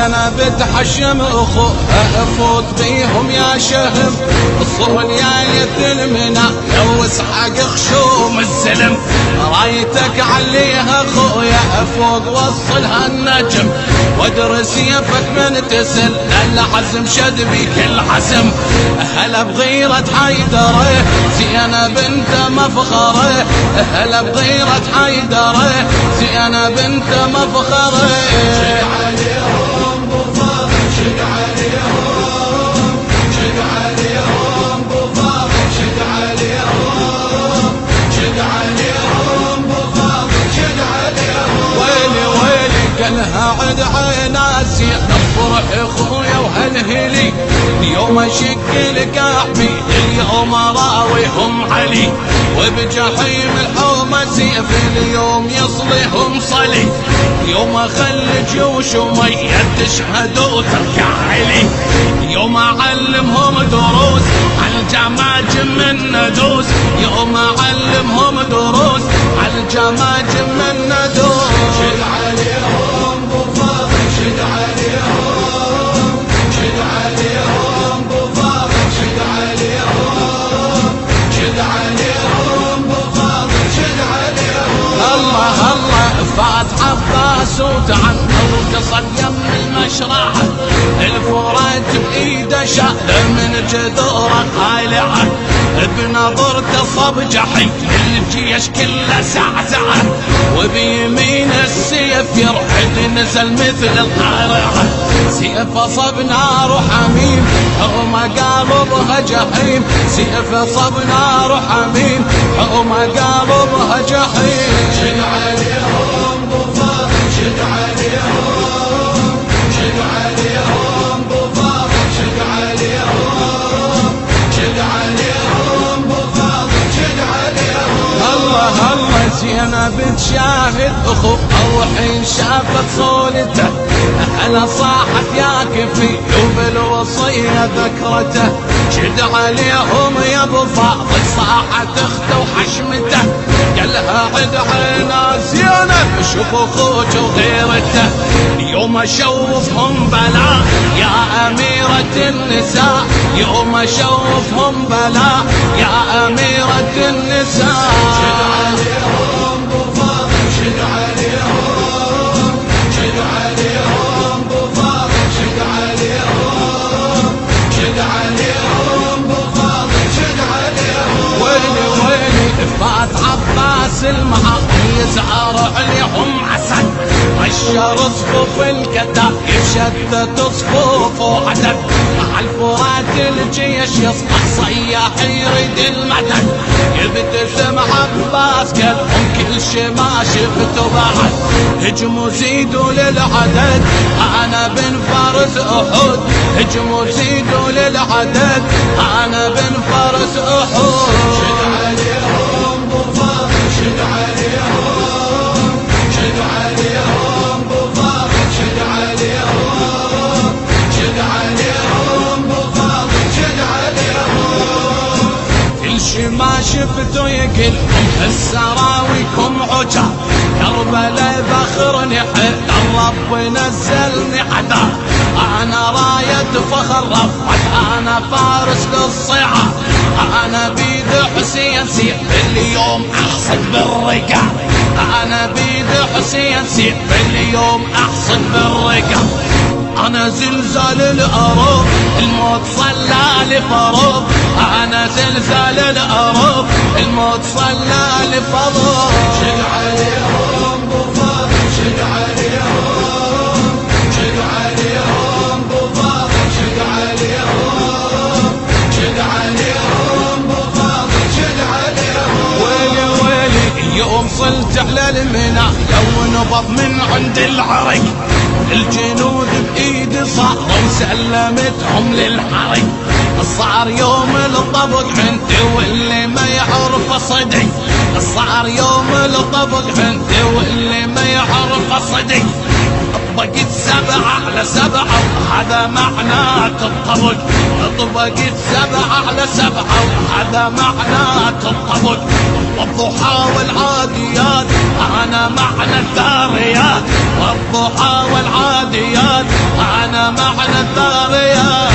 زينب تحشم اخوها افوت بيهم يا شهم الصون يا يتلمنا لوس حق خشوم الزلم رايتك عليها خويا فوق وصلها النجم وادر سيفك من تسل العزم شد بيك العزم هلا بغيرة حيدره زينب انت مفخره هلا بغيرة حيدره زينب انت مفخره شد عليهم بفاضل شد عليهم شد عليهم بفاضل شد عليهم شد عليهم بفاضل شد عليهم ويلي ويلي قالها عد عيناسي الفرح اخويا وهالهلي يوم اشكلك احمي اليوم راويهم علي وبجحيم الحومة سيف اليوم يصليهم صلي يوم اخل جيوش ومية تشهد وتركع علي يوم اعلمهم دروس على الجماجم من ندوس يوم اعلمهم دروس على الجماجم من ندوس شد عليهم بفاضل شد عليهم شد عليهم بفاضل شد عليهم شد عليهم بفاضل شد عليهم الله الله فات عباس وتعنى وقصد يم المشرعة الفرج بإيده شال من جذوره خالعة بنظرته صب جحيم الجيش كله زعزعة وبيمين السيف يرحد نزل مثل القارعة سيفه صب نار وحميم حوم قلبها جحيم سيفه صب نار وحميم حوم قلبها جحيم شد عليهم بفاضل شد عليهم شد عليهم بفاضل شد عليهم شد عليهم بفاضل شد عليهم الله الله زينب تشاهد اخو الحين شافت صولته انا صاحت يا كفي وبالوصية ذكرته شد عليهم يا ابو فاضل صاحت اخته وحشمته قالها عد عينا زينب شوف اخوك وغيرته يوم اشوفهم بلاء يا اميرة النساء يوم اشوفهم بلاء يا اميرة النساء شد عليهم بفاضل شد عليهم شد عليهم بفاضل شد عليهم شد عليهم بفاضل شد عليهم ويلي ويلي فات عباس المعاق يزعر عليهم عسل عشر صفوف الكتائب شتت صفوف وعدد مع الفرات الجيش يصبح صياح يريد المدد يبتسم عباس قالهم كل شي ما شفته بعد هجموا زيدوا للعدد انا بن فارس احد هجموا زيدوا للعدد انا بن فارس احد شد عليهم بفاضل شد عليهم شد عليهم بفاضل شد عليهم شد عليهم بفاضل شد عليهم كل شي ما شفته يقلكم السراويكم عجاب كربلاء بخرني حد الرب نزلني عذاب انا راية فخر رفعت انا فارس للصعاب انا بيد حسين سيف اليوم احصد بالرقاب انا بيد حسين سيف اليوم احصد بالرقاب انا زلزال الارض الموت صلى لفرض انا زلزال الارض الموت صلى لفرض شد عليهم بفاضل شد عليهم شد عليهم بفاضل شد عليهم شد عليهم بفاضل شد عليهم ويلي ويلي اليوم صلت على المنى لو نبض من عند العرق الجنود بإيدي صاروا وسلمتهم للحرق صار يوم الطبق عندي واللي ما يعرف صدق صار يوم الطبق عندي واللي ما يعرف صدق طبقت 7 على 7 وهذا معناته الطبق طبقت 7 على 7 وهذا معناته الطبق والضحى والعاديات أنا معنى الثاريات والضحى والعاديات، أنا معنى الثاريات